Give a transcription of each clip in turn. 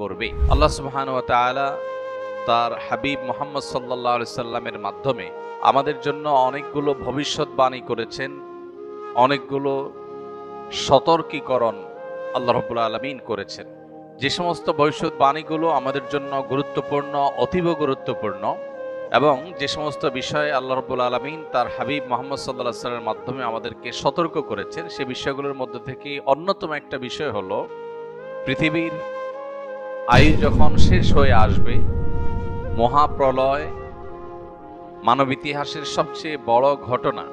করবে। আল্লাহ সুবহানাহু ওয়া তাআলা তার হাবিব মুহাম্মদ সাল্লাল্লাহু আলাইহি সাল্লামের মাধ্যমে আমাদের জন্য অনেকগুলো ভবিষ্যৎবাণী করেছেন, অনেকগুলো সতর্কীকরণ আল্লাহ রাব্বুল আলামিন করেছেন। যে সমস্ত ভবিষ্যৎবাণীগুলো আমাদের জন্য গুরুত্বপূর্ণ, অতীব গুরুত্বপূর্ণ, এবং যে সমস্ত বিষয়ে আল্লাহ রাব্বুল আলামিন তার হাবিব মুহাম্মদ সাল্লাল্লাহু আলাইহি সাল্লামের মাধ্যমে আমাদেরকে সতর্ক করেছেন, সে বিষয়গুলোর মধ্যে থেকে অন্যতম একটা বিষয় হলো পৃথিবীর আয়ু যখন শেষ হয়ে আসবে, মহাপ্রলয় মানব ইতিহাসের সবচেয়ে বড় ঘটনা,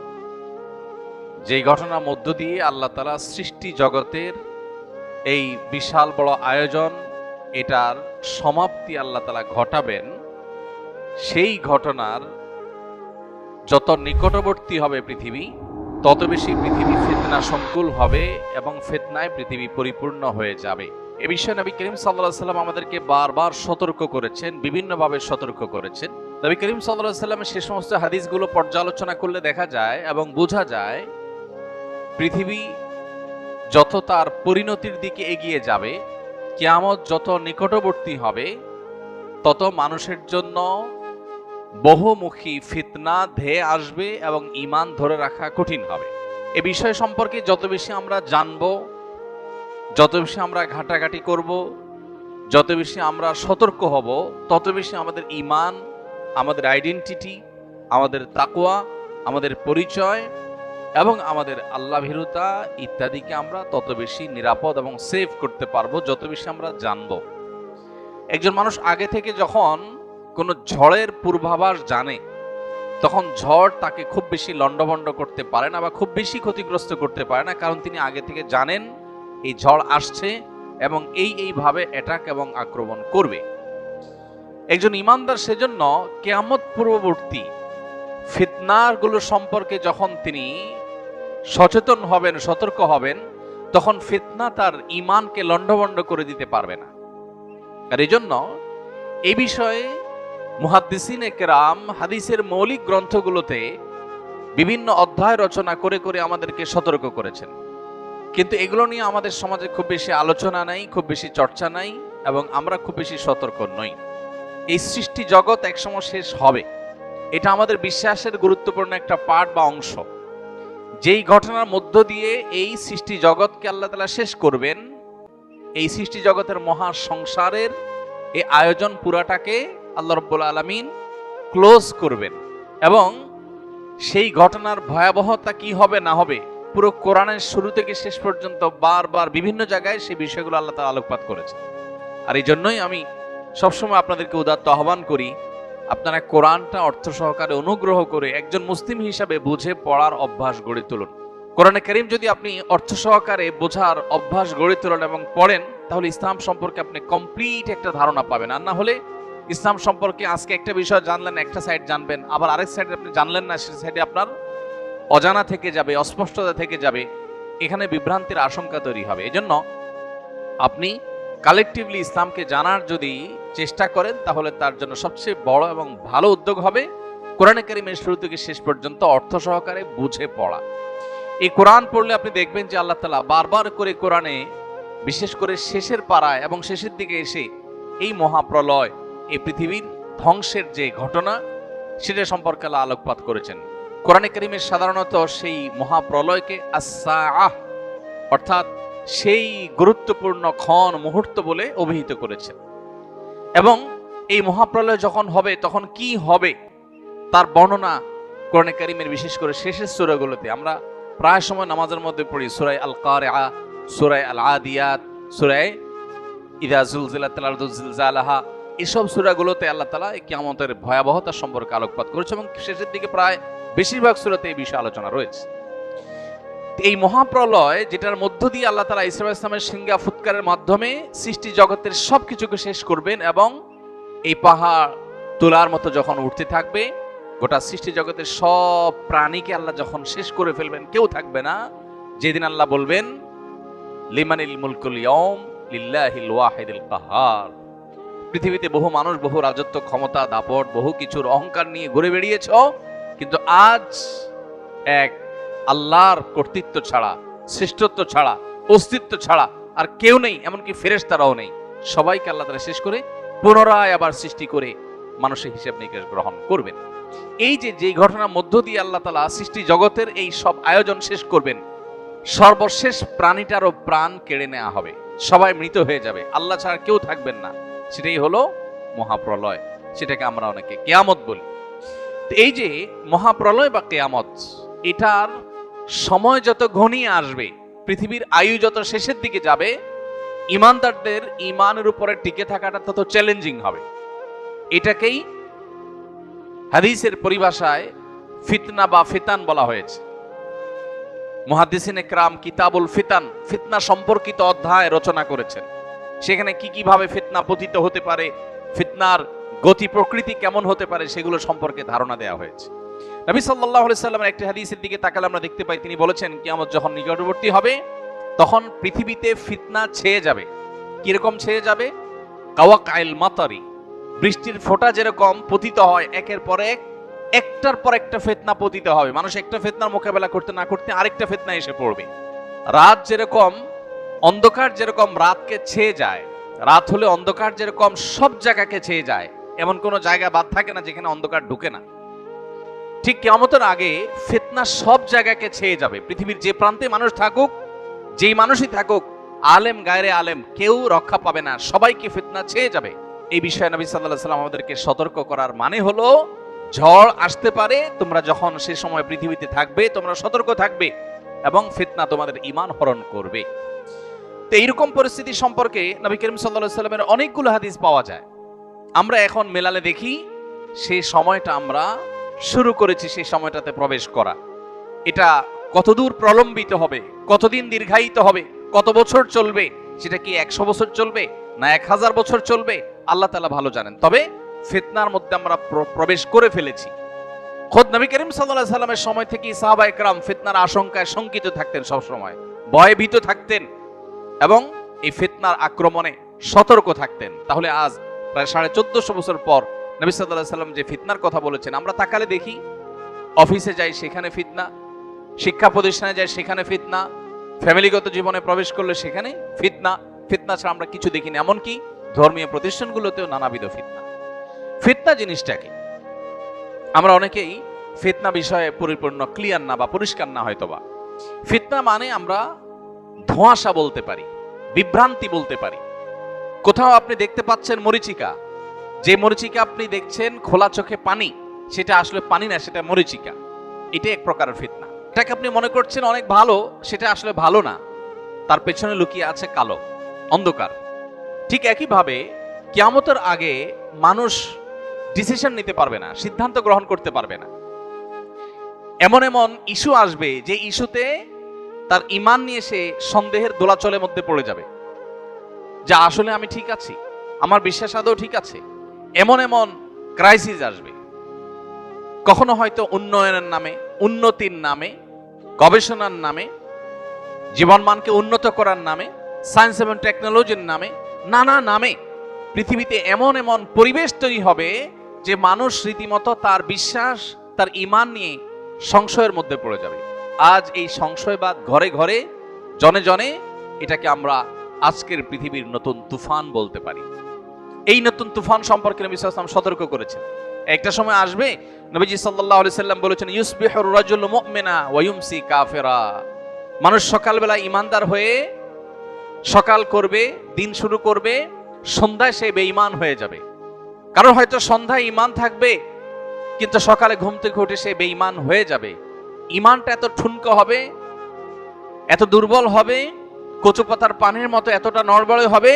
যেই ঘটনার মধ্য দিয়ে আল্লাহ তাআলা সৃষ্টি জগতের এই বিশাল বড় আয়োজন, এটার সমাপ্তি আল্লাহ তাআলা ঘটাবেন। সেই ঘটনার যত নিকটবর্তী হবে পৃথিবী, তত বেশি পৃথিবী ফিতনা সংকুল হবে এবং ফিতনায় পৃথিবী পরিপূর্ণ হয়ে যাবে। এ বিষয়ে নবী করিম সাল্লাল্লাহু আলাইহি সাল্লাম আমাদেরকে বারবার সতর্ক করেছেন, বিভিন্নভাবে সতর্ক করেছেন। নবী করিম সাল্লাল্লাহু আলাইহি সাল্লামের সে সমস্ত হাদিসগুলো পর্যালোচনা করলে দেখা যায় এবং বোঝা যায়, পৃথিবী যত তার পরিণতির দিকে এগিয়ে যাবে, কিয়ামত যত নিকটবর্তী হবে, তত মানুষের জন্য বহুমুখী ফিতনা ধেয়ে আসবে এবং ঈমান ধরে রাখা কঠিন হবে। এ বিষয় সম্পর্কে যত বেশি আমরা জানব, যত বেশি আমরা ঘাটাঘাটি করব, যত বেশি আমরা সতর্ক হব, তত বেশি আমাদের ঈমান, আমাদের আইডেন্টিটি, আমাদের তাকওয়া, আমাদের পরিচয় এবং আমাদের আল্লাহ ভীরুতা ইত্যাদিকে আমরা তত বেশি নিরাপদ এবং সেভ করতে পারবো, যত বেশি আমরা জানব। একজন মানুষ আগে থেকে যখন কোনো ঝড়ের পূর্বাভাস জানে, তখন ঝড় তাকে খুব বেশি লন্ডভন্ড করতে পারে না বা খুব বেশি ক্ষতিগ্রস্ত করতে পারে না, কারণ তিনি আগে থেকে জানেন এই ঝড় আসছে এবং এইভাবে অ্যাটাক এবং আক্রমণ করবে। একজন ঈমানদার সেজন্য কিয়ামত পূর্ববর্তী ফিতনাগুলো সম্পর্কে যখন তিনি সচেতন হবেন, সতর্ক হবেন, তখন ফিতনা তার ঈমানকে লন্ডভন্ড করে দিতে পারবে না। আর এই জন্য এই বিষয়ে মুহাদ্দিসিনে কেরাম হাদিসের মৌলিক গ্রন্থগুলোতে বিভিন্ন অধ্যায় রচনা করে করে আমাদেরকে সতর্ক করেছেন, কিন্তু এগুলো নিয়ে আমাদের সমাজে খুব বেশি আলোচনা নাই, খুব বেশি চর্চা নাই, এবং আমরা খুব বেশি সতর্ক নই। এই সৃষ্টি জগৎ একসময় শেষ হবে, এটা আমাদের বিশ্বাসের গুরুত্বপূর্ণ একটা পার্ট বা অংশ। যেই ঘটনার মধ্য দিয়ে এই সৃষ্টি জগৎকে আল্লাহ তাআলা শেষ করবেন, এই সৃষ্টি জগতের মহা সংসারের এই আয়োজন পুরাটাকে আল্লাহ রাব্বুল আলামিন ক্লোজ করবেন, এবং সেই ঘটনার ভয়াবহতা কি হবে না হবে পুরো কোরআনের শুরু থেকে শেষ পর্যন্ত বারবার বিভিন্ন জায়গায় সেই বিষয়গুলো আল্লাহ তাআলা আলোকপাত করেছেন। আর এই জন্যই আমি সবসময় আপনাদেরকে উদাত্ত আহ্বান করি, আপনারা কোরআনটা অর্থ সহকারে অনুগ্রহ করে একজন মুসলিম হিসাবে বুঝে পড়ার অভ্যাস গড়ে তুলুন। কোরআনে কারীম যদি আপনি অর্থ সহকারে বোঝার অভ্যাস গড়ে তোলেন এবং পড়েন, তাহলে ইসলাম সম্পর্কে আপনি কমপ্লিট একটা ধারণা পাবেন। আর না হলে ইসলাম সম্পর্কে আজকে একটা বিষয় জানলেন, একটা সাইড জানবেন, আবার আরেক সাইডে আপনি জানলেন না, সেই সাইডে আপনার অজানা থেকে যাবে, অস্পষ্টতা থেকে যাবে, এখানে বিভ্রান্তির আশঙ্কা তৈরি হবে। এজন্য আপনি কালেকটিভলি ইসলামকে জানার যদি চেষ্টা করেন, তাহলে তার জন্য সবচেয়ে বড় এবং ভালো উদ্যোগ হবে কোরআনে কারীমের শুরু থেকে শেষ পর্যন্ত অর্থ সহকারে বুঝে পড়া। এই কোরআন পড়লে আপনি দেখবেন যে আল্লাহ তাআলা বারবার করে কোরআনে, বিশেষ করে শেষের পাড়ায় এবং শেষের দিকে এসে এই মহাপ্রলয়, এই পৃথিবীর ধ্বংসের যে ঘটনা, সেটা সম্পর্কে আল্লাহ আলোকপাত করেছেন। কোরআনে কারীমের সাধারণত সেই মহাপ্রলয়কে আস-সাআহ অর্থাৎ সেই গুরুত্বপূর্ণ ক্ষণ, মুহূর্ত বলে অভিহিত করেছেন, এবং এই মহাপ্রলয় যখন হবে তখন কি হবে তার বর্ণনা কোরআনে কারীমের বিশেষ করে শেষের সূরাগুলোতে আমরা প্রায় সময় নামাজের মধ্যে পড়ি। সূরা আল কারিআ, সূরা আল আদিয়াত, সূরা ইযা যুলজিলাতিল আরদু জিলজালাহা, এসব সূরাগুলোতে আল্লাহ তাআলা কিয়ামতের ভয়াবহতা সম্পর্কে আলোকপাত করেছে, এবং শেষের দিকে প্রায় বেশিরভাগ সূরাতে এই বিষয়ে আলোচনা রয়েছে। এই মহাপ্রলয়, যেটার মধ্য দিয়ে আল্লাহ তাআলা ঈসা আলাইহিস সালামের সিংহা ফুৎকারের মাধ্যমে সৃষ্টি জগতের সবকিছুকে শেষ করবেন, এবং এই পাহাড় তুলার মতো যখন উঠতে থাকবে, গোটা সৃষ্টি জগতের সব প্রাণীকে আল্লাহ যখন শেষ করে ফেলবেন, কেউ থাকবে না, যেদিন আল্লাহ বলবেন লিমানিল মুলকুল ইয়াউম লিল্লাহিল ওয়াহিদিল কাহ্হার। পৃথিবীতে বহু মানুষ, বহু রাজত্ব, ক্ষমতা, দাপট, বহু কিছুর অহংকার নিয়ে ঘুরে বেরিয়েছ, কিন্তু আজ এক আল্লাহর কর্তৃত্ব ছাড়া, শ্রেষ্ঠত্ব ছাড়া, অস্তিত্ব ছাড়া আর কেউ নেই, এমনকি ফেরেশতারাও নেই। সবাইকে আল্লাহ তাআলা শেষ করে পুনরায় আবার সৃষ্টি করে মানুষের হিসাব নিকাশ গ্রহণ করবেন। এই যে ঘটনার মধ্য দিয়ে আল্লাহ তাআলা সৃষ্টি জগতের এই সব আয়োজন শেষ করবেন, সর্বশেষ প্রাণীটারও প্রাণ কেড়ে নেওয়া হবে, সবাই মৃত হয়ে যাবে, আল্লাহ ছাড়া কেউ থাকবেন না, সেটাই হলো মহাপ্রলয়। সেটাকে আমরা অনেকে কিয়ামত বলি। এই যে মহাপ্রলয় বা কিয়ামত, এটার সময় যত ঘনিয়ে আসবে, পৃথিবীর আয়ু যত শেষের দিকে যাবে, ইমানদারদের ইমানের উপরে টিকে থাকাটা তত চ্যালেঞ্জিং হবে। এটাকেই হাদিসের পরিভাষায় ফিতনা বা ফিতান বলা হয়েছে। মুহাদ্দিসিনে কেরাম কিতাবুল ফিতান, ফিতনা সম্পর্কিত অধ্যায় রচনা করেছেন। সেখানে কি ভাবে ফিতনা পতিত হতে পারে, ফিতনার গতি প্রকৃতি কেমন হতে পারে, সেগুলো সম্পর্কে ধারণা দেওয়া হয়েছে। নবী সাল্লাল্লাহু আলাইহি সাল্লামের একটি হাদিসের দিকে তাকালে আমরা দেখতে পাই, তিনি বলেছেন কিয়ামত যখন নিকটবর্তী হবে তখন পৃথিবীতে ফিতনা ছেয়ে যাবে। কিরকম ছেয়ে যাবে? কাওয়াকাইল মাতারি, বৃষ্টির ফোঁটা যেরকম পতিত হয় একের পর এক, একটার পর একটা ফিতনা পতিত হবে। মানুষ একটা ফিতনার মোকাবেলা করতে না করতে আরেকটা ফিতনা এসে পড়বে। রাত যেরকম, অন্ধকার যেরকম রাতকে ছেয়ে যায়, রাত হলে অন্ধকার যেরকম সব জায়গাকে ছেয়ে যায়, এমন কোনো জায়গা বাদ থাকে না যেখানে অন্ধকার ঢুকে না। ঠিক কিয়ামতের আগে ফিতনা সব জায়গাকে ছেয়ে যাবে। পৃথিবীর যে প্রান্তে মানুষ থাকুক, যেই মানুষই থাকুক, আলেম গায়রে আলেম, কেউ রক্ষা পাবে না, সবাইকে ফিতনা ছেয়ে যাবে। এই বিষয়ে নবী সাল্লাল্লাহু আলাইহি ওয়াসাল্লাম আমাদেরকে সতর্ক করার মানে হলো, ঝড় আসতে পারে, তোমরা যখন সে সময় পৃথিবীতে থাকবে তোমরা সতর্ক থাকবে এবং ফিতনা তোমাদের ঈমান হরণ করবে। তো এইরকম পরিস্থিতি সম্পর্কে নবী করিম সাল্লাল্লাহু আলাইহি ওয়াসাল্লামের অনেকগুলো হাদিস পাওয়া যায়। আমরা এখন মেলালে দেখি সেই সময়টা আমরা শুরু করেছি, সেই সময়টাতে প্রবেশ করা। এটা কতদূর প্রলম্বিত হবে, কতদিন দীর্ঘায়িত হবে, কত বছর চলবে, সেটা কি 100 বছর চলবে না 1000 বছর চলবে, আল্লাহ তাআলা ভালো জানেন। তবে ফিতনার মধ্যে আমরা প্রবেশ করে ফেলেছি। খোদ নবী করিম সাল্লাল্লাহু আলাইহি ওয়াসাল্লামের সময় থেকেই সাহাবায়ে কেরাম ফিতনার আশঙ্কায় শঙ্কিত থাকতেন, সব সময় ভয়ে ভীত থাকতেন এবং এই ফিতনার আক্রমণে সতর্ক থাকতেন। তাহলে আজ প্রায় 1450 বছর পর নবী সাল্লাল্লাহু আলাইহি ওয়াসাল্লাম যে ফিতনার কথা বলেছেন, আমরা তাকালে দেখি অফিসে যাই সেখানে ফিতনা, শিক্ষা প্রতিষ্ঠানে যাই সেখানে ফিতনা, ফ্যামিলিগত জীবনে প্রবেশ করলে সেখানে ফিতনা। ফিতনা ছাড়া আমরা কিছু দেখিনি। এমনকি ধর্মীয় প্রতিষ্ঠানগুলোতেও নানাবিধ ফিতনা। ফিতনা জিনিসটাকে আমরা অনেকেই ফিতনা বিষয়ে পরিপূর্ণ ক্লিয়ার না বা পরিষ্কার না হয়তোবা। ফিতনা মানে আমরা ধোঁয়াশা বলতে পারি, বিভ্রান্তি বলতে পারি। কোথাও আপনি দেখতে পাচ্ছেন মরিচিকা, যে মরিচিকা আপনি দেখছেন খোলা চোখে পানি, সেটা আসলে পানি না, সেটা মরিচিকা। এটা এক প্রকারের ফিতনা। এটাকে আপনি মনে করছেন অনেক ভালো, সেটা আসলে ভালো না, তার পেছনে লুকিয়ে আছে কালো অন্ধকার। ঠিক একইভাবে কিয়ামতের আগে মানুষ ডিসিশন নিতে পারবে না, সিদ্ধান্ত গ্রহণ করতে পারবে না। এমন এমন ইস্যু আসবে যে ইস্যুতে তার ঈমান নিয়ে সে সন্দেহের দোলাচলের মধ্যে পড়ে যাবে, যা আসলে আমি ঠিক আছি, আমার বিশ্বাস আদৌ ঠিক আছে। এমন এমন ক্রাইসিস আসবে, কখনো হয়তো উন্নয়নের নামে, উন্নতির নামে, গবেষণার নামে, জীবনমানকে উন্নত করার নামে, সায়েন্স এবং টেকনোলজির নামে, নানা নামে পৃথিবীতে এমন এমন পরিবেশ তৈরি হবে যে মানুষ রীতিমতো তার বিশ্বাস, তার ঈমান নিয়ে সংশয়ের মধ্যে পড়ে যাবে। আজ এই সংশয়বাদ ঘরে ঘরে, জনে জনে, এটাকে আমরা আজকের পৃথিবীর নতুন তুফান বলতে পারি। এই নতুন তুফান সম্পর্কে নবী সাল্লাল্লাহু আলাইহি ওয়াসাল্লাম সতর্ক করেছেন। একটা সময় আসবে, নবীজি সাল্লাল্লাহু আলাইহি সাল্লাম বলেছেন, ইউসবিহুর রাজুলু মুমিনা ওয়া ইউমসি কাফিরা। মানুষ সকালবেলা ঈমানদার হয়ে সকাল করবে, দিন শুরু করবে, সন্ধ্যায় সে বেঈমান হয়ে যাবে। কারণ হয়তো সন্ধ্যায় ঈমান থাকবে কিন্তু সকালে ঘুম থেকে উঠে সে বেঈমান হয়ে যাবে। ঈমানটা এত ঠুনকো হবে, এত দুর্বল হবে, কচুপাতার পানির মতো এতটা নড়বড়ে হবে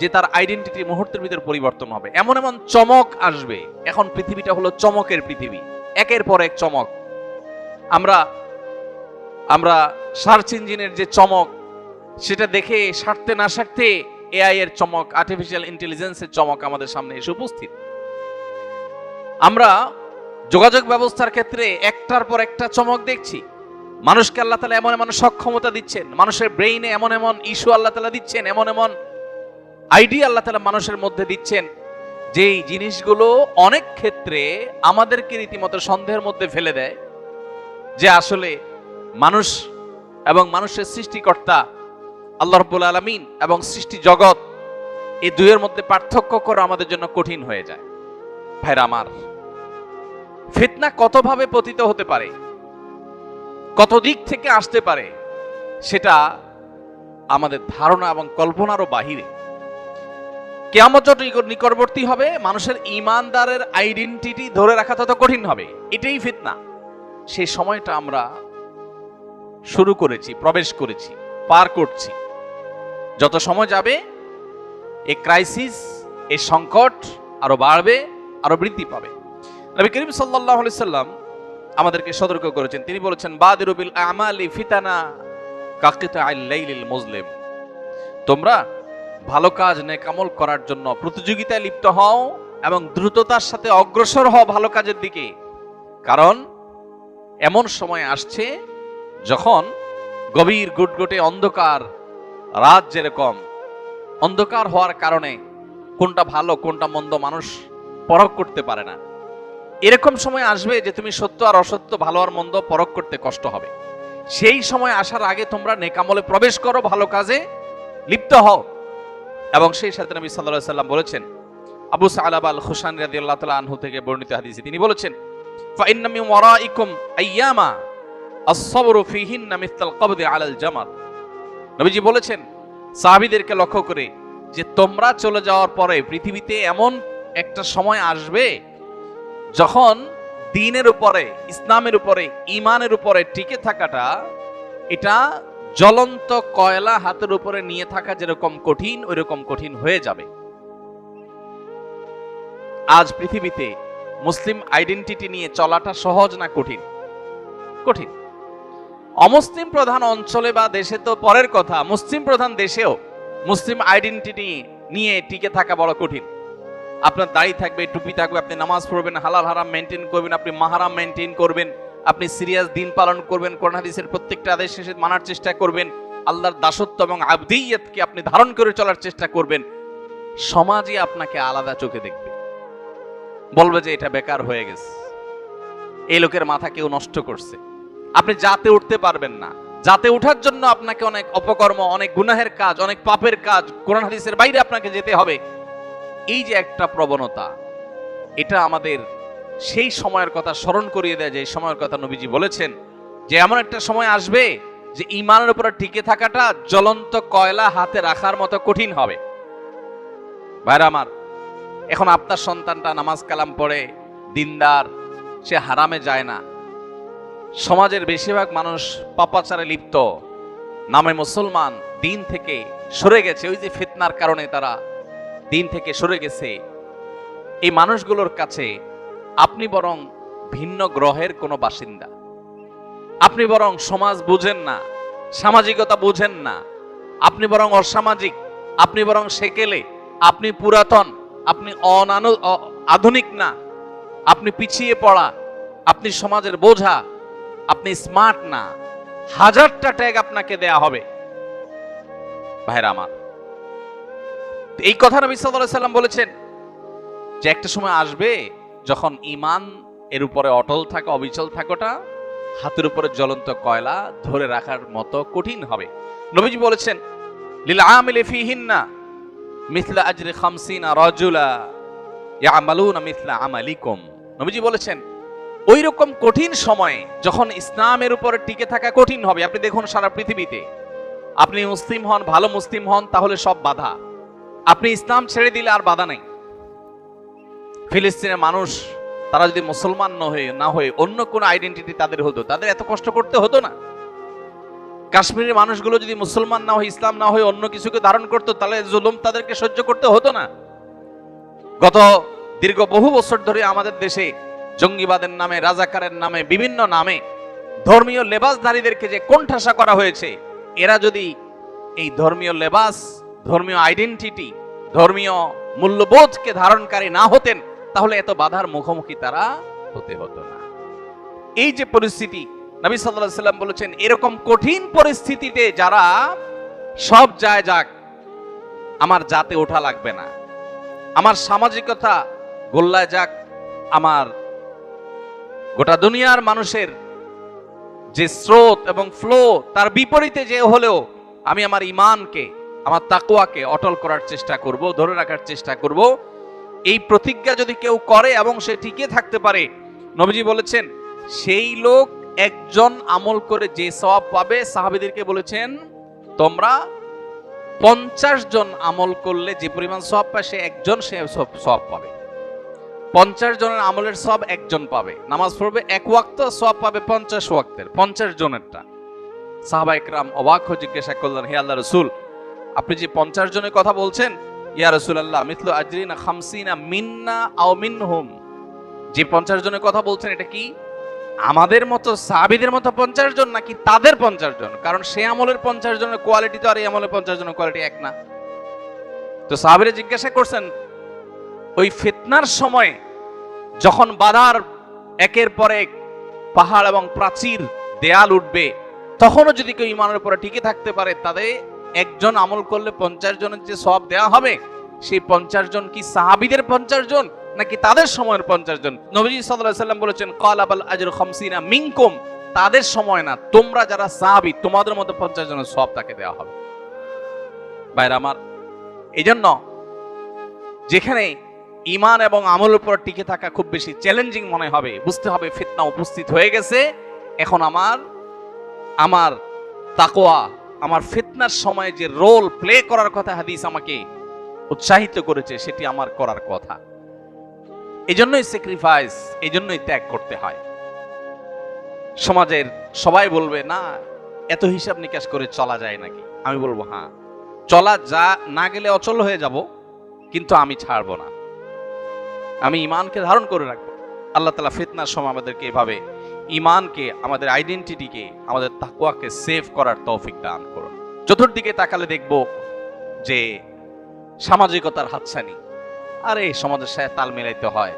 যে তার আইডেন্টিটি মুহূর্তের ভিতর পরিবর্তন হবে। এমন এমন চমক আসবে। এখন পৃথিবীটা হলো চমকের পৃথিবী, একের পর এক চমক। আমরা সার্চ ইঞ্জিনের যে চমক, সেটা দেখে সারতে না সারতে এআই এর চমক, আর্টিফিশিয়াল ইন্টেলিজেন্সের চমক আমাদের সামনে এসে উপস্থিত। আমরা যোগাযোগ ব্যবস্থার ক্ষেত্রে একটার পর একটা চমক দেখছি। মানুষকে আল্লাহ তাআলা এমন এমন সক্ষমতা দিচ্ছেন, মানুষের ব্রেইনে এমন এমন ইস্যু আল্লাহ তাআলা দিচ্ছেন, এমন এমন আইডিয়া আল্লাহ তাআলা মানুষের মধ্যে দিচ্ছেন, যেই জিনিসগুলো অনেক ক্ষেত্রে আমাদেরকে রীতিমতো সন্দেহের মধ্যে ফেলে দেয় যে আসলে মানুষ এবং মানুষের সৃষ্টিকর্তা আল্লাহ রাব্বুল আলামিন এবং সৃষ্টি জগৎ এই দুইয়ের মধ্যে পার্থক্য করা আমাদের জন্য কঠিন হয়ে যায়। ভাইরা আমার, ফিতনা কতভাবে পতিত হতে পারে, কত দিক থেকে আসতে পারে, সেটা আমাদের ধারণা এবং কল্পনারও বাহিরে। কিয়ামত যত নিকটবর্তী হবে, মানুষের ঈমানদারের আইডেন্টিটি ধরে রাখা তত কঠিন হবে। এটাই ফিতনা। সেই সময়টা আমরা শুরু করেছি, প্রবেশ করেছি, পার করছি। যত সময় যাবে এই ক্রাইসিস, এই সংকট আরো বাড়বে, আরো বৃদ্ধি পাবে। নবী করিম সাল্লাল্লাহু আলাইহি সাল্লাম আমাদেরকে সতর্ক করেছেন। তিনি বলেছেন, বাদিরু বিল আমালি ফিতানা কাকিতা'আল লাইলিল মুজলিম। তোমরা ভালো কাজ, নেক আমল করার জন্য প্রতিযোগিতায় লিপ্ত হও এবং দ্রুততার সাথে অগ্রসর হও ভালো কাজের দিকে। কারণ এমন সময় আসছে যখন গভীর গুটগুটে অন্ধকার রাত যেরকম অন্ধকার হওয়ার কারণে কোনটা ভালো কোনটা মন্দ মানুষ পরখ করতে পারে না, এরকম সময় আসবে যে তুমি সত্য আর অসত্য, ভালো আর মন্দ পরখ করতে কষ্ট হবে। সেই সময় আসার আগে তোমরা নেক আমলে প্রবেশ করো, ভালো কাজে লিপ্ত হও। এবং সেই সাথে নবী সাল্লাল্লাহু আলাইহি সাল্লাম বলেছেন, আবু সা'লাবা আল খুশানি রাদিয়াল্লাহু তাআলা আনহু থেকে বর্ণিত হাদিসে তিনি বলেছেন, ফা ইন্না মিন ওয়ারাইকুম আইয়ামা আস-সাবরু ফীহিন্না মিসলাল কবদি আলাল জামার। নবীজি বলেছেন সাহাবীদেরকে লক্ষ্য করে যে তোমরা চলে যাওয়ার পরে পৃথিবীতে এমন একটা সময় আসবে যখন দ্বীনের উপরে, ইসলামের উপরে, ঈমানের উপরে টিকে থাকাটা এটা জ্বলন্ত কয়লা হাতের উপরে নিয়ে থাকা যেরকম কঠিন, ওইরকম কঠিন হয়ে যাবে। আজ পৃথিবীতে মুসলিম আইডেন্টিটি নিয়ে চলাটা সহজ না কঠিন? কঠিন। অমুসলিম প্রধান অঞ্চলে বা দেশে তো পরের কথা, মুসলিম প্রধান দেশেও মুসলিম আইডেন্টিটি নিয়ে টিকে থাকা বড় কঠিন। আপনার দাড়ি থাকবে, টুপি থাকবে, আপনি নামাজ পড়বেন, হালাল হারাম মেনটেন করবেন, আপনি মাহারাম মেনটেন করবেন, আপনি সিরিয়াস দিন পালন করবেন, কোরআন হাদিসের প্রত্যেকটা আদেশ শেষে মানার চেষ্টা করবেন, আল্লাহর দাসত্ব এবং আবদিয়তকে আপনি ধারণ করে চলার চেষ্টা করবেন। সমাজই আপনাকে আলাদা চোখে দেখবে, বলবে যে এটা বেকার হয়ে গেছে, এই লোকের মাথা কেউ নষ্ট করছে। আপনি জাতে উঠতে পারবেন না। জাতে ওঠার জন্য আপনাকে অনেক অপকর্ম, অনেক গুনাহের কাজ, অনেক পাপের কাজ, কোরআন হাদিসের বাইরে আপনাকে যেতে হবে। এই যে একটা প্রবণতা, এটা আমাদের সেই সময়ের কথা স্মরণ করিয়ে দেয় যে সময়ের কথা নবীজি বলেছেন যে এমন একটা সময় আসবে যে ঈমানের উপর টিকে থাকাটা জ্বলন্ত কয়লা হাতে রাখার মতো কঠিন হবে। ভাইরা আমার, এখন আপনার সন্তানটা নামাজ কালাম পড়ে, দিনদার, সে হারামে যায় না। সমাজের বেশিরভাগ মানুষ পাপাচারে লিপ্ত, নামে মুসলমান, দিন থেকে সরে গেছে। ওই যে ফিতনার কারণে তারা দিন থেকে সরে গেছে। এই মানুষগুলোর কাছে আপনি বরং ভিন্ন গ্রহের কোনো বাসিন্দা। আপনি বরং সমাজ বুঝেন না, সামাজিকতা বুঝেন না, আপনি বরং অসামাজিক, আপনি বরং সেকেলে, আপনি পুরাতন, আপনি আধুনিক না, আপনি পিছিয়ে পড়া, আপনি সমাজের বোঝা, আপনি স্মার্ট না। হাজারটা ট্যাগ আপনাকে দেয়া হবে। ভাইরা আমার, এই কথা নবী সাল্লাল্লাহু আলাইহি সাল্লাম বলেছেন যে একটা সময় আসবে যখন ঈমান এর উপরে অটল থাকা, অবিচল থাকাটা হাতের উপরে জ্বলন্ত কয়লা ধরে রাখার মতো কঠিন হবে। নবীজি বলেছেন, লিল আমিলি ফীহিন্না মিসলা আজরি 50 রাজুলা ইয়ামালুনা মিসলা আমালিকুম। নবীজি বলেছেন ওই রকম কঠিন সময়ে যখন ইসলামের উপরে টিকে থাকা কঠিন হবে। আপনি দেখুন সারা পৃথিবীতে, আপনি মুসলিম হন, ভালো মুসলিম হন, তাহলে সব বাধা। আপনি ইসলাম ছেড়ে দিলে আর বাধা নেই। ফিলিস্তিনের মানুষ তারা যদি মুসলমান না হয়ে অন্য কোন আইডেন্টিটি তাদের হতো, তাদের এত কষ্ট করতে হতো না। কাশ্মীরের মানুষগুলো যদি মুসলমান না হয়ে, ইসলাম না হয়ে অন্য কিছুকে ধারণ করতো, তাহলে জুলুম তাদেরকে সহ্য করতে হতো না। গত দীর্ঘ বহু বছর ধরে আমাদের দেশে জঙ্গিবাদের নামে, রাজাকারের নামে, বিভিন্ন নামে ধর্মীয় লেবাসধারীদেরকে যে কোণঠাসা করা হয়েছে, এরা যদি এই ধর্মীয় লেবাস, ধর্মীয় আইডেন্টিটি, ধর্মীয় মূল্যবোধকে ধারণকারী না হতেন, তাহলে এত বাধার মুখোমুখি তারা হতে হতো না। এই যে পরিস্থিতি, নবী সাল্লাল্লাহু আলাইহি সাল্লাম বলেছেন এরকম কঠিন পরিস্থিতিতে যারা সব যায় যাক, আমার জাতে ওঠা লাগবে না, আমার সামাজিকতা গোল্লায় যাক, আমার গোটা দুনিয়ার মানুষের যে স্রোত এবং ফ্লো তার বিপরীতে যে হলেও আমি আমার ঈমানকে, আমার তাকওয়াকে অটল করার চেষ্টা করব, ধরে রাখার চেষ্টা করব। এই প্রতিজ্ঞা যদি কেউ করে এবং সে টিকে থাকতে পারে, নবীজি বলেছেন সেই লোক একজন আমল করে যে সওয়াব পাবে, সাহাবীদেরকে বলেছেন তোমরা 50 জন আমল করলে যে পরিমাণ সওয়াব পায় সে একজন সে সওয়াব পাবে। 50 জনের আমলের সওয়াব একজন পাবে। নামাজ পড়বে এক ওয়াক্ত, সওয়াব পাবে 50 ওয়াক্তের, 50 জনেরটা। সাহাবায়ে কেরাম অবাক হয়ে জিজ্ঞাসা করলেন, হে আল্লাহর রাসূল, আপনি যে 50 জনের কথা বলছেন, ইয়া রাসূলুল্লাহ মিথলু আজরিনা 50 মিন্না আও মিনহুম, যে 50 জনের কথা বলছেন এটা কি আমাদের মতো সাহাবীদের মতো 50 জন নাকি তাদের 50 জন? কারণ সে আমলের 50 জনের কোয়ালিটি তো আর এই আমলের 50 জনের কোয়ালিটি এক না। তো সাহাবীরা জিজ্ঞাসা করছেন, ওই ফিতনার সময় যখন বাধার একের পর এক পাহাড় এবং প্রাচীর দেয়াল উঠবে, তখনও যদি কেউ ঈমানের উপরে টিকে থাকতে পারে, তাদের একজন আমল করলে 50 জনের যে সওয়াব দেওয়া হবে, সেই 50 জন কি সাহাবীদের 50 জন নাকি তাদের সময়ের 50 জন? নবীজি সাল্লাল্লাহু আলাইহি সাল্লাম বলেছেন ক্বালা বাল আজরু 50 মিনকুম, তাদের সময় না, তোমরা যারা সাহাবী তোমাদের মতো 50 জনের সওয়াব তাকে দেওয়া হবে। ভাইরা আমার, এইজন্য যেখানে ঈমান এবং আমলের উপর টিকে থাকা খুব বেশি চ্যালেঞ্জিং মনে হবে, বুঝতে হবে ফিতনা উপস্থিত হয়ে গেছে। এখন আমার তাকওয়া, আমার ফিতনার সময় যে রোল প্লে করার কথা হাদিস আমাকে উৎসাহিত করেছে, সেটি আমার করার কথা। এজন্যই স্যাক্রিফাইস, এজন্যই ত্যাগ করতে হয়। সমাজের সবাই বলবে না এত হিসাব নিকাশ করে চলা যায় নাকি? আমি বলবো হ্যাঁ, চলা যা না গেলে অচল হয়ে যাব, কিন্তু আমি ছাড়বো না, আমি ঈমানকে ধারণ করে রাখবো। আল্লাহ তাআলা ফিতনার সময় আমাদেরকে এভাবে ঈমানকে, আমাদের আইডেন্টিটিকে, আমাদের তাকওয়াকে সেভ করার তৌফিক দান করুন। চতুর্দিকে তাকালে দেখব যে সামাজিকতার হাতছানি, আরে সমাজের সাথে তাল মিলাইতে হয়।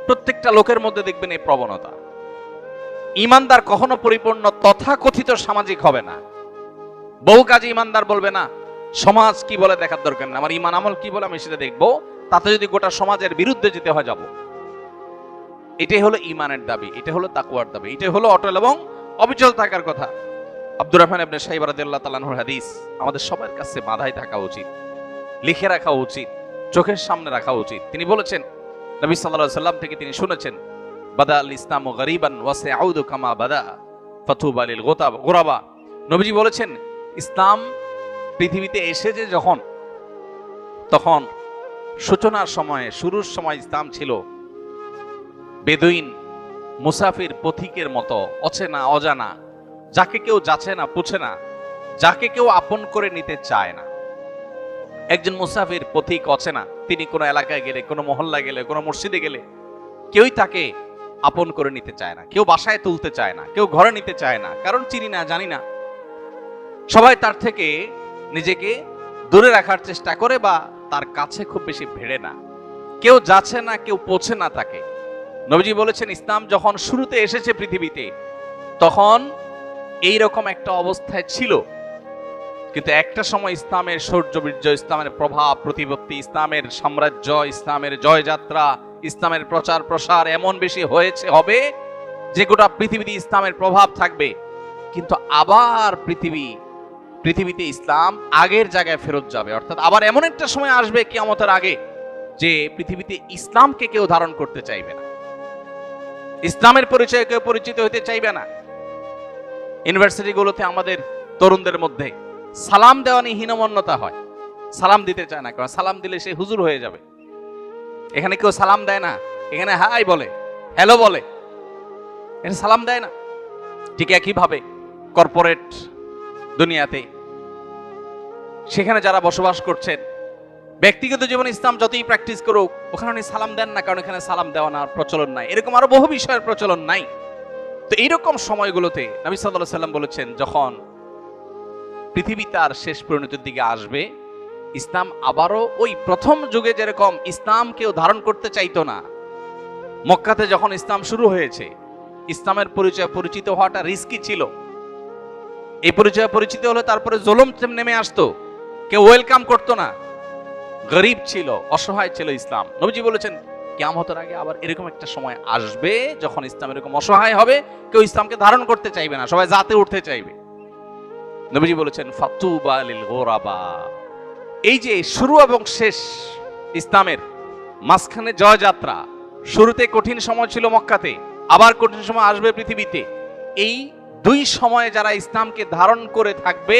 প্রত্যেকটা লোকের মধ্যে দেখবেন এই প্রবণতা। ঈমানদার কখনো পরিপূর্ণ তথাকথিত সামাজিক হবে না। বহু কাজে ঈমানদার বলবে না সমাজ কি বলে দেখার দরকার নেই, আমার ঈমান আমল কি বলে আমি সেটা দেখবো, তাতে যদি গোটা সমাজের বিরুদ্ধে যেতে হয় যাব। এটাই হলো ঈমানের দাবি, এটা হলো তাকওয়ার দাবি, এটাই হলো অটল এবং অবিচল থাকার কথা। আব্দুর রহমান ইবনে সাইবা রাদিয়াল্লাহু তাআলা আনহুর হাদিস আমাদের সবার কাছে মাথায় থাকা উচিত, লিখে রাখা উচিত, চোখের সামনে রাখা উচিত। তিনি বলেছেন, নবী সাল্লাল্লাহু আলাইহি সাল্লাম থেকে তিনি শুনেছেন, বাদা আল ইসলামু গরিবান ওয়া সায়াউদু কামা বাদা ফাতুবা লিল গুরাবা। নবীজি বলেছেন ইসলাম পৃথিবীতে এসেছে যখন, তখন সূচনার সময়ে, শুরুর সময় ইসলাম ছিল বেদুইন, মুসাফির, পথিকের মতো, অচেনা অজানা, যাকে কেউ যাচ্ছে না, পুছে না, যাকে কেউ আপন করে নিতে চায় না। একজন মুসাফির, পথিক, অচেনা, তিনি কোনো এলাকায় গেলে, কোনো মহল্লায় গেলে, কোনো মসজিদে গেলে কেউই তাকে আপন করে নিতে চায় না, কেউ বাসায় তুলতে চায় না, কেউ ঘরে নিতে চায় না, কারণ চিনি না, জানি না। সবাই তার থেকে নিজেকে দূরে রাখার চেষ্টা করে বা তার কাছে খুব বেশি ভিড়ে না, কেউ যাচ্ছে না, কেউ পৌঁছে না তাকে। নবীজি বলেছেন ইসলাম যখন শুরুতে এসেছে পৃথিবীতে, তখন এইরকম একটা অবস্থায় ছিল, কিন্তু একটা সময় ইসলামের শৌর্যবীর্য, ইসলামের প্রভাব প্রতিপত্তি, ইসলামের সাম্রাজ্য, ইসলামের জয়যাত্রা, ইসলামের প্রচার প্রসার এমন বেশি হবে যে গোটা পৃথিবীতে ইসলামের প্রভাব থাকবে। কিন্তু আবার পৃথিবীতে ইসলাম আগের জায়গায় ফেরত যাবে, অর্থাৎ আবার এমন একটা সময় আসবে কিয়ামতের আগে যে পৃথিবীতে ইসলামকে কেউ ধারণ করতে চাইবে না, ইসলামের পরিচয়ে কেউ পরিচিত হতে চাইবে না। ইউনিভার্সিটিগুলোতে আমাদের তরুণদের মধ্যে সালাম দেওয়া নিয়ে হীনমন্যতা হয়, সালাম দিতে চায় না, কারণ সালাম দিলে সে হুজুর হয়ে যাবে। এখানে কেউ সালাম দেয় না, এখানে হাই বলে, হ্যালো বলে, এখানে সালাম দেয় না। ঠিক একইভাবে কর্পোরেট দুনিয়াতে, সেখানে যারা বসবাস করছেন, ব্যক্তিগত জীবনে ইসলাম যতই প্র্যাকটিস করুক, ওখানে উনি সালাম দেন না, কারণ এখানে সালাম দেওয়া না প্রচলন নাই। এরকম আরো বহু বিষয়ের প্রচলন নাই। তো এইরকম সময়গুলোতে নবী সাল্লাল্লাহু আলাইহি সাল্লাম বলেছেন, যখন পৃথিবী তার শেষ পরিণতির দিকে আসবে, ইসলাম আবারও ওই প্রথম যুগে যেরকম ইসলাম কেউ ধারণ করতে চাইতো না, মক্কাতে যখন ইসলাম শুরু হয়েছে, ইসলামের পরিচিত হওয়াটা রিস্কি ছিল। এই পরিচয় পরিচিত হলে তারপরে জুলুম নেমে আসতো, কেউ ওয়েলকাম করতো না, গরিব ছিল, অসহায় ছিল ইসলাম। নবীজি বলেছেন কিয়ামতের আগে আবার এরকম একটা সময় আসবে যখন ইসলাম এরকম অসহায় হবে, কেউ ইসলামকে ধারণ করতে চাইবে না, সবাই জাতে উঠতে চাইবে। নবীজি বলেছেন ফাতুবা লিল গোরাবা। এই যে শুরু এবং শেষ ইসলামের, মাঝখানে জয়যাত্রা, শুরুতে কঠিন সময় ছিল মক্কাতে, আবার কঠিন সময় আসবে পৃথিবীতে। এই দুই সময়ে যারা ইসলামকে ধারণ করে থাকবে,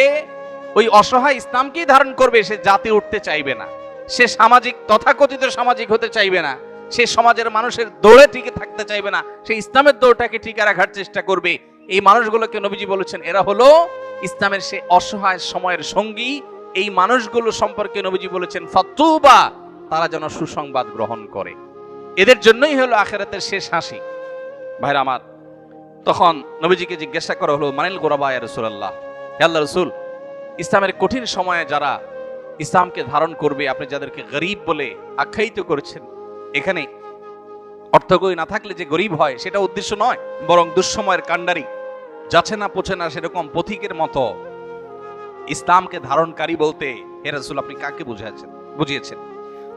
ওই অসহায় ইসলামকেই ধারণ করবে, সে জাতি উঠতে চাইবে না, সে সামাজিক তথাকথিত সামাজিক হতে চাইবে না, সে সমাজের মানুষের দৌড়ে টিকে থাকতে চাইবে না, সে ইসলামের দৌড়টাকে টিকে রাখার চেষ্টা করবে। এই মানুষগুলোকে নবীজি বলেছেন এরা হলো ইসলামের সে অসহায় সময়ের সঙ্গী। এই মানুষগুলো সম্পর্কে নবীজি বলেছেন ফাতুবা, তারা যেন সুসংবাদ গ্রহণ করে, এদের জন্যই হলো আখিরাতের শেষ হাসি। ভাইরা আমার, তখন নবীজিকে জিজ্ঞাসা করা হলো মানিল গোরাবা ইয়া রাসূলুল্লাহ, হে আল্লাহর রাসূল, ইসলামের কঠিন সময়ে যারা ইসলামকে ধারণ করবে, আপনি যাদেরকে গরীব বলে আখ্যায়িত করেছেন, এখানে অর্থকরী না থাকলে যে গরীব হয় সেটা উদ্দেশ্য নয়, বরং দুঃসময়ের কাণ্ডারি, যাচ্ছে না পোছে না সেরকম পথিকের মতো ইসলামকে ধারণকারী বলতে হে রাসূল আপনি কাকে বুঝিয়েছেন?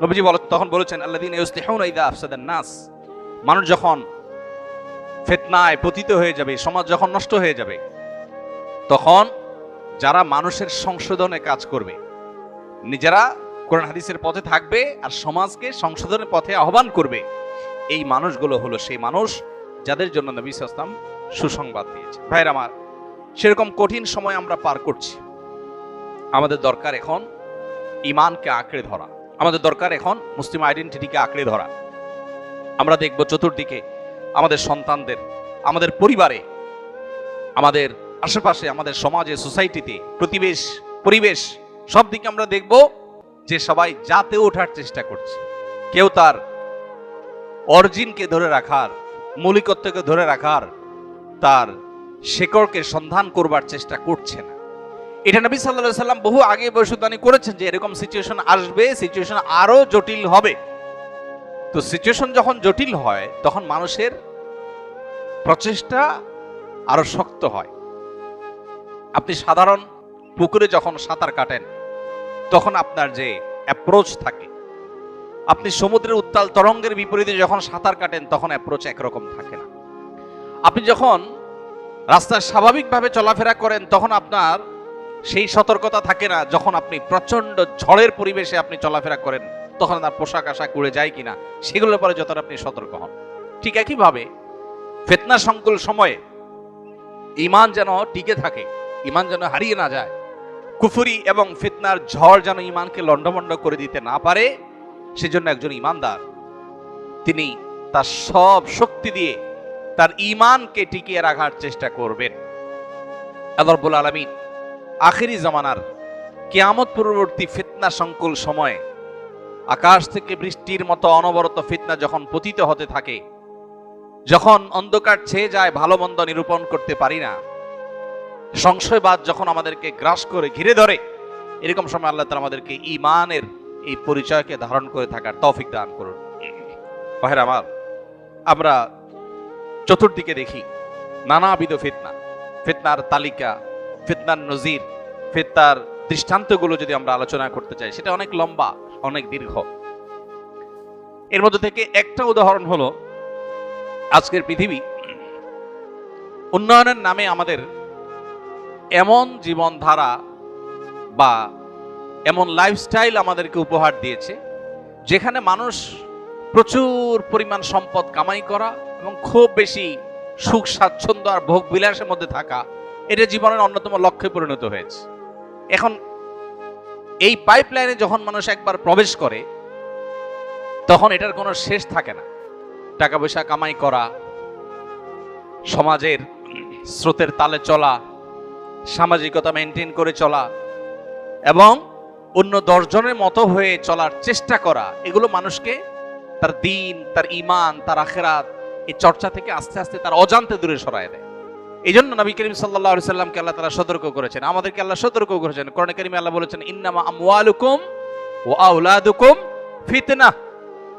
নবীজি তখন বলেছেন আল্লাযীনা ইউসলিহুনা ইযা আফসাদান নাস, মানুষ যখন ফিতনায় পতিত হয়ে যাবে, সমাজ যখন নষ্ট হয়ে যাবে, তখন যারা মানুষের সংশোধনে কাজ করবে, নিজেরা কোরআন হাদিসের পথে থাকবে আর সমাজকে সংশোধনের পথে আহ্বান করবে, এই মানুষগুলো হলো সেই মানুষ যাদের জন্য নবী সাল্লাল্লাহু আলাইহি ওয়াসাল্লাম সুসংবাদ দিয়েছে। ভাইরা আমার, সেরকম কঠিন সময় আমরা পার করছি। আমাদের দরকার এখন ঈমানকে আঁকড়ে ধরা, আমাদের দরকার এখন মুসলিম আইডেন্টিটিকে আঁকড়ে ধরা। আমরা দেখব চতুর্দিকে আমাদের সন্তানদের, আমাদের পরিবারে, আমাদের আশেপাশে, আমাদের সমাজে, সোসাইটিতে, পরিবেশ সব দিকে আমরা দেখব যে সবাই জাতে ওঠার চেষ্টা করছে। কেউ তার অরিজিনকে ধরে রাখার, মৌলিকত্বকে ধরে রাখার, তার শেকড়কে সন্ধান করবার চেষ্টা করছে না। এটা নবী সাল্লাল্লাহু আলাইহি সাল্লাম বহু আগে ভবিষ্যদ্বাণী করেছেন যে এরকম সিচুয়েশন আসবে, সিচুয়েশন আরো জটিল হবে। তো সিচুয়েশন যখন জটিল হয় তখন মানুষের প্রচেষ্টা আরো শক্ত হয়। আপনি সাধারণ পুকুরে যখন সাঁতার কাটেন তখন আপনার যে অ্যাপ্রোচ থাকে, আপনি সমুদ্রের উত্তাল তরঙ্গের বিপরীতে যখন সাঁতার কাটেন তখন অ্যাপ্রোচ একরকম থাকে না। আপনি যখন রাস্তায় স্বাভাবিকভাবে চলাফেরা করেন তখন আপনার সেই সতর্কতা থাকে না। যখন আপনি প্রচন্ড ঝড়ের পরিবেশে আপনি চলাফেরা করেন তখন আপনার পোশাক আশাক উড়ে যায় কিনা সেগুলোর পরে যতটা আপনি সতর্ক হন। ঠিক একইভাবে ফিতনা সংকুল সময়ে ঈমান যেন টিকে থাকে, ঈমান যেন হারিয়ে না যায়, কুফরি এবং ফিতনার ঝড় যেন ঈমানকে লণ্ডভণ্ড করে দিতে না পারে, সেজন্য একজন ঈমানদার তিনি তার সব শক্তি দিয়ে তার ঈমানকে টিকিয়ে রাখার চেষ্টা করবেন। আল্লাহ রাব্বুল আলামিন আখিরি জামানার কিয়ামত পূর্ববর্তী ফিতনা সংকুল সময়ে আকাশ থেকে বৃষ্টির মতো অনবরত ফিতনা যখন পতিত হতে থাকে, যখন অন্ধকার ছেয়ে যায়, ভালো মন্দ নিরূপণ করতে পারি না, সংশয়বাদ যখন আমাদেরকে গ্রাস করে ঘিরে ধরে, এরকম সময় আল্লাহ তাআলা আমাদেরকে ঈমানের এই পরিচয়কে ধারণ করে থাকার তৌফিক দান করুন। ভাইরা আমার, আমরা চতুর্দিকে দেখি নানাবিধ ফিতনা, ফিতনার তালিকা, ফিতনার নজির, ফিতনার দৃষ্টান্তগুলো যদি আমরা আলোচনা করতে চাই সেটা অনেক লম্বা, অনেক দীর্ঘ। এর মধ্যে থেকে একটা উদাহরণ হলো আজকের পৃথিবী উন্নয়নের নামে আমাদের এমন জীবনধারা বা এমন লাইফস্টাইল আমাদেরকে উপহার দিয়েছে যেখানে মানুষ প্রচুর পরিমাণ সম্পদ কামাই করা এবং খুব বেশি সুখ স্বাচ্ছন্দ্য আর ভোগ বিলাসের মধ্যে থাকা, এটা জীবনের অন্যতম লক্ষ্যে পরিণত হয়েছে। এখন এই পাইপলাইনে যখন মানুষ একবার প্রবেশ করে তখন এটার কোনো শেষ থাকে না। টাকা পয়সা কামাই করা, সমাজের স্রোতের তালে চলা, সামাজিকতা মেনটেন করে চলা এবং অন্য 10 জনের মতো হয়ে চলার চেষ্টা করা, এগুলো মানুষকে তার দ্বীন, তার ঈমান, তার আখিরাত এই চর্চা থেকে আস্তে আস্তে তার অজান্তে দূরে সরায় দেয়। এই জন্য নবী করিম সাল্লাল্লাহু আলাইহি সাল্লামকে আল্লাহ তাআলা সতর্ক করেছেন, আমাদেরকে আল্লাহ সতর্ক করেছেন। কোরআনে কারিমে আল্লাহ বলেছেন ইন্নামা আমওয়ালুকুম ওয়া আওলাদুকুম ফিতনা,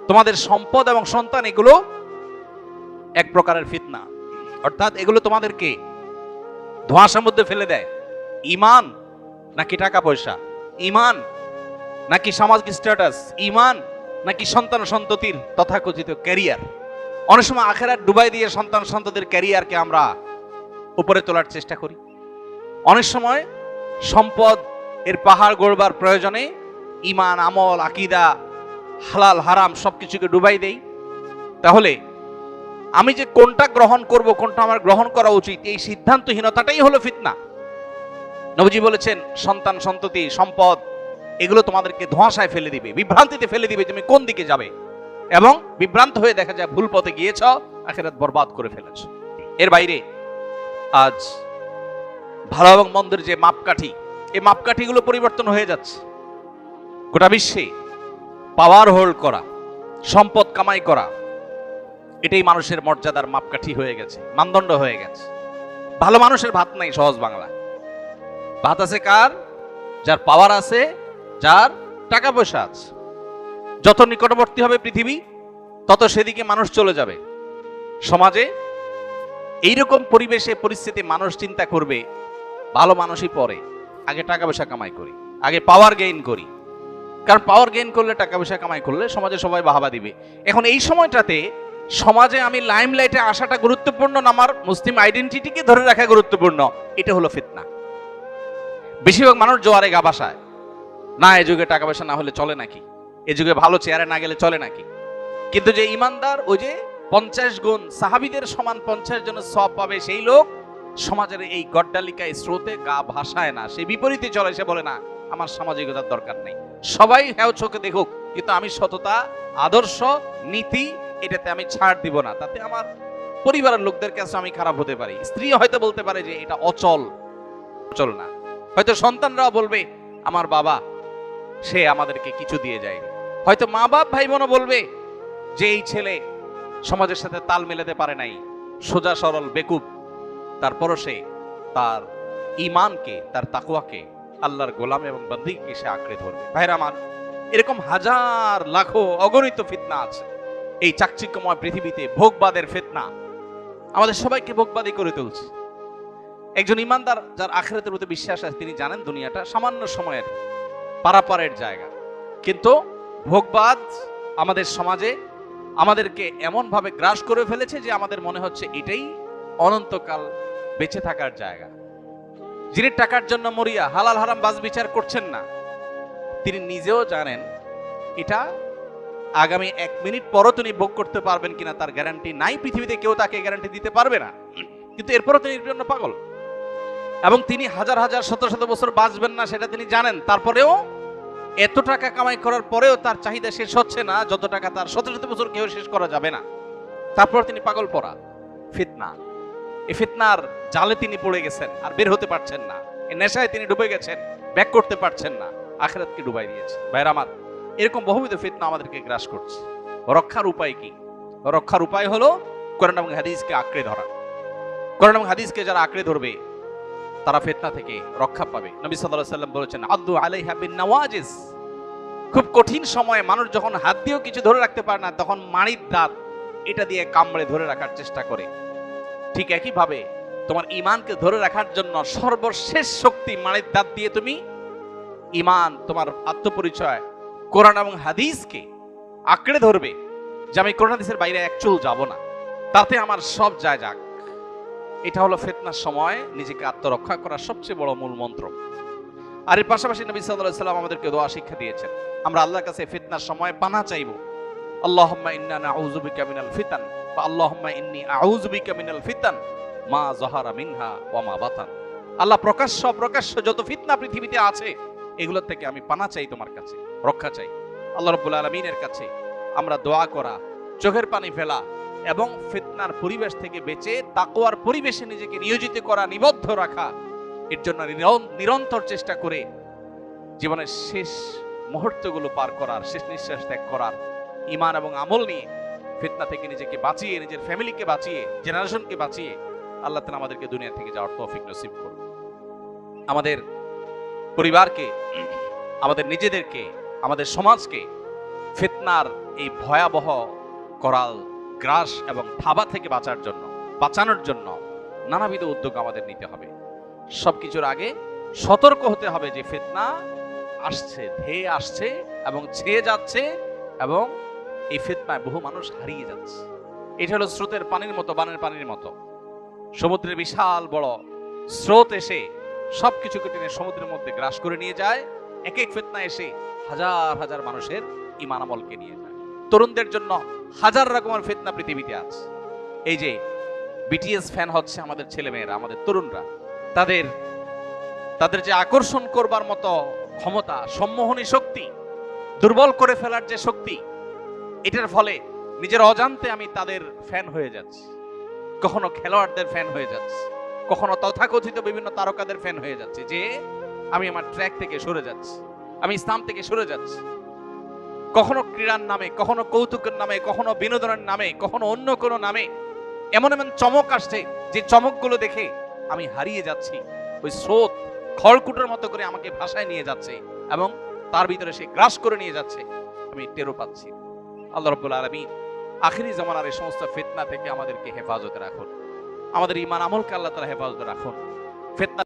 তোমাদের সম্পদ এবং সন্তান এগুলো এক প্রকারের ফিতনা, অর্থাৎ এগুলো তোমাদেরকে ধোঁয়াশার মধ্যে ফেলে দেয়। ঈমান নাকি টাকা পয়সা, ঈমান নাকি সামাজিক স্ট্যাটাস, ঈমান নাকি সন্তান সন্ততির তথাকথিত ক্যারিয়ার। অনেক সময় আখিরাত ডুবাই দিয়ে সন্তান সন্ততির ক্যারিয়ারকে আমরা উপরে তোলার চেষ্টা করি। অনেক সময় সম্পদ এর পাহাড় গড়বার প্রয়োজনে ঈমান, আমল, আকীদা, হালাল হারাম সবকিছুকে ডুবাই দেই, তাহলে আমি যে কোনটা গ্রহণ করব, কোনটা আমার গ্রহণ করা উচিত, এই সিদ্ধান্তহীনতাটাই হলো ফিতনা। নবীজি বলেছেন, সন্তান সন্ততি সম্পদ এগুলো তোমাদেরকে ধোঁয়াশায় ফেলে দিবে, বিভ্রান্তিতে ফেলে দিবে, তুমি কোন দিকে যাবে, এবং বিভ্রান্ত হয়ে দেখা যায় ভুল পথে গিয়েছ, আখিরাত বরবাদ করে ফেলেছ। এর বাইরে আজ ভালো এবং মন্দের যে মাপকাঠি, এই মাপকাঠিগুলো পরিবর্তন হয়ে যাচ্ছে। গোটা বিশ্বে পাওয়ার হোল্ড করা, সম্পদ কামাই করা, এটাই মানুষের মর্যাদার মাপকাঠি হয়ে গেছে, মানদণ্ড হয়ে গেছে। ভালো মানুষের ভাত নাই, সহজ বাংলা। ভাত আছে কার? যার পাওয়ার আছে, যার টাকা পয়সা আছে। যত নিকটবর্তী হবে পৃথিবী, তত সেদিকে মানুষ চলে যাবে। সমাজে এইরকম পরিবেশে পরিস্থিতি মানুষ চিন্তা করবে, ভালো মানুষই পরে, আগে টাকা পয়সা কামাই করি, আগে পাওয়ার গেইন করি। কারণ পাওয়ার গেইন করলে, টাকা পয়সা কামাই করলে সমাজে সবাই বাহাবা দিবে। এখন এই সময়টাতে সমাজে আমি লাইমলাইটে আসাটা গুরুত্বপূর্ণ না আমার মুসলিম আইডেন্টিটিকে ধরে রাখা গুরুত্বপূর্ণ? এটা হলো ফিতনা। বেশিরভাগ মানুষ জোয়ারে গা ভাসায়, না এ যুগে টাকা পয়সা না হলে চলে নাকি, এ যুগে ভালো চেয়ারে না গেলে চলে নাকি। কিন্তু যে ইমানদার, ওই যে 50 গুণ সাহাবীদের সমান 50 জনের সওয়াব পাবে, সেই লোক সমাজের এই গড্ডালিকায় স্রোতে গা ভাসায় না, সে বিপরীতে চলে। সে বলে না, আমার সামাজিকতার দরকার নেই, সবাই হ্যাঁ চোখে দেখুক, কিন্তু আমি সততা, আদর্শ, নীতি এটাতে আমি ছাড় দিব না। তাতে আমার পরিবারের লোকদের কাছে আমি খারাপ হতে পারি। স্ত্রী হয়তো বলতে পারে যে এটা অচল, অচল না। হয়তো সন্তানরাও বলবে, আমার বাবা সে আমাদেরকে কিছু দিয়ে যায়। হয়তো মা বাপ ভাই বোনও বলবে যে এই ছেলে সমাজের সাথে তাল মেলাতে পারে নাই, সোজা সরল বেকুব, তারপরও সে তার ঈমানকে, তার তাকওয়াকে, আল্লাহর গোলাম এবং বন্দীকে সে আঁকড়ে ধরবে। ভাইরা আমার, এরকম হাজার লাখো অগণিত ফিতনা আছে এই চাকচিক্যময় পৃথিবীতে। ভোগবাদের ফিতনা আমাদের সবাইকে ভোগবাদী করে তুলছে। একজন ইমানদার যার আখিরাতের প্রতি বিশ্বাস আছে, তিনি জানেন দুনিয়াটা সামান্য সময়ের পারাপারের জায়গা। কিন্তু ভোগবাদ আমাদের সমাজে আমাদেরকে এমন ভাবে গ্রাস করে ফেলেছে যে আমাদের মনে হচ্ছে এটাই অনন্তকাল বেঁচে থাকার জায়গা। যিনি টাকার জন্য মরিয়া হালাল হারাম বাজ বিচার করছেন না, তিনি নিজেও জানেন এটা আগামী 1 মিনিট পরও তিনি ভোগ করতে পারবেন কিনা তার গ্যারান্টি নাই। পৃথিবীতে কেউ তাকে গ্যারান্টি দিতে পারবে না, কিন্তু এরপরও তিনি এর জন্য পাগল। এবং তিনি হাজার হাজার শত শত বছর বাঁচবেন না সেটা তিনি জানেন। তারপরেও এত টাকা কামাই করার পরেও তার চাহিদা শেষ হচ্ছে না যত টাকা তার শত শত বছর কেউ শেষ করা যাবে না। তারপর তিনি পাগল পড়া ফিতনা, এই ফিতনার জালে তিনি পড়ে গেছেন, আর বের হতে পারছেন না। এই নেশায় তিনি ডুবে গেছেন, ব্যাক করতে পারছেন না, আখিরাতকে ডুবাই দিয়েছে। ভাইরা আমার, এরকম বহুবিধ ফিতনা আমাদেরকে গ্রাস করছে। রক্ষার উপায় কি? রক্ষার উপায় হলো কোরআন এবং হাদিসকে আঁকড়ে ধরা। কোরআন এবং হাদিসকে যারা আঁকড়ে ধরবে তারা ফিতনা থেকে রক্ষা পাবে। নবী সাল্লাল্লাহু আলাইহি ওয়াসাল্লাম বলেছেন, আদু আলাইহা বিন নওয়াজিস। খুব কঠিন সময়ে মানুষ যখন হাত দিয়েও কিছু ধরে রাখতে পারে না, তখন মাড়ির দাঁত এটা দিয়ে কামড়ে ধরে রাখার চেষ্টা করে। ঠিক একই ভাবে তোমার ঈমানকে ধরে রাখার জন্য সর্বশেষ শক্তি মাড়ির দাঁত দিয়ে তুমি ঈমান, তোমার আত্মপরিচয়, কোরআন এবং হাদিসকে আঁকড়ে ধরবে যে আমি কোরআন হাদিসের বাইরে এক চুল যাব না, তাতে আমার সব যায় যাক। এটা হলো ফিতনার সময় নিজেকে আত্মরক্ষা করার সবচেয়ে বড় মূল মন্ত্র। আর এর পাশাপাশি নবী সাল্লাল্লাহু আলাইহি ওয়াসাল্লাম আমাদেরকে দোয়া শিক্ষা দিয়েছেন, আমরা আল্লাহর কাছে ফিতনার সময় পানাহ চাইব। আল্লাহুম্মা ইন্না নাউযু বিকা মিনাল ফিতান বা আল্লাহুম্মা ইন্নী আউযু বিকা মিনাল ফিতান মা যাহারা মিনহা ওয়া মা বাতান। আল্লাহ, প্রকাশ্য যত ফিতনা পৃথিবীতে আছে এগুলোর থেকে আমি পানাহ চাই, তোমার কাছে রক্ষা চাই। আল্লাহ রাব্বুল আলামিনের কাছে আমরা দোয়া করা, চোখের পানি ফেলা এবং ফিতনার পরিবেশ থেকে বেঁচে তাকওয়ার পরিবেশে নিজেকে নিয়োজিত করা, নিবদ্ধ রাখা, এর জন্য নিরন্তর চেষ্টা করে জীবনের শেষ মুহূর্তগুলো পার করার, শেষ নিঃশ্বাস ত্যাগ করার, ঈমান এবং আমল নিয়ে ফিতনা থেকে নিজেকে বাঁচিয়ে, নিজের ফ্যামিলিকে বাঁচিয়ে, জেনারেশনকে বাঁচিয়ে আল্লাহ তাআলা আমাদেরকে দুনিয়া থেকে যাওয়ার তৌফিক নসিব করুন। আমাদের পরিবারকে, আমাদের নিজেদেরকে, আমাদের সমাজকে ফিতনার এই ভয়াবহ করাল, গ্রাস এবং থাবা থেকে বাঁচানোর জন্য নানাবিধ উদ্যোগ আমাদের নিতে হবে। সবকিছুর আগে সতর্ক হতে হবে যে ফিতনা আসছে, ধেয়ে আসছে এবং ছেয়ে যাচ্ছে, এবং এই ফিতনায় বহু মানুষ হারিয়ে যাচ্ছে। এটা হলো স্রোতের পানির মতো, বানের পানির মতো। সমুদ্রের বিশাল বড় স্রোত এসে সবকিছুকে টেনে সমুদ্রের মধ্যে গ্রাস করে নিয়ে যায়। এক এক ফিতনা এসে হাজার হাজার মানুষের ঈমান আমলকে নিয়ে যায়। তরুণদের জন্য হাজার রকমের ফিতনা পৃথিবীতে আছে। এই যে বিটিএস ফ্যান হচ্ছে আমাদের ছেলেমেয়েরা, আমাদের তরুণরা, তাদের যে আকর্ষণ করবার মতো ক্ষমতা, সম্মোহনী শক্তি, দুর্বল করে ফেলার যে শক্তি, এটার ফলে নিজের অজান্তে আমি তাদের ফ্যান হয়ে যাচ্ছি। কখনো খেলোয়াড়দের ফ্যান হয়ে যাচ্ছি, কখনো তথাকথিত বিভিন্ন তারকাদের ফ্যান হয়ে যাচ্ছে, যে আমি আমার ট্র্যাক থেকে সরে যাচ্ছি, আমি ইসলাম থেকে সরে যাচ্ছি। কখনো ক্রীড়ার নামে, কখনো কৌতুকের নামে, কখনো বিনোদনের নামে, কখনো অন্য কোনো নামে এমন এমন চমক আসছে যে চমকগুলো দেখে আমি হারিয়ে যাচ্ছি। ওই স্রোত খড়কুটোর মতো করে আমাকে ভাষায় নিয়ে যাচ্ছে এবং তার ভিতরে সে গ্রাস করে নিয়ে যাচ্ছে, আমি টেরও পাচ্ছি। আল্লাহ রাব্বুল আলামিন আখিরি জামানার এই সমস্ত ফিতনা থেকে আমাদেরকে হেফাজতে রাখুন, আমাদের ঈমান আমলকে আল্লাহ তাআলা হেফাজতে রাখুন। ফিতনা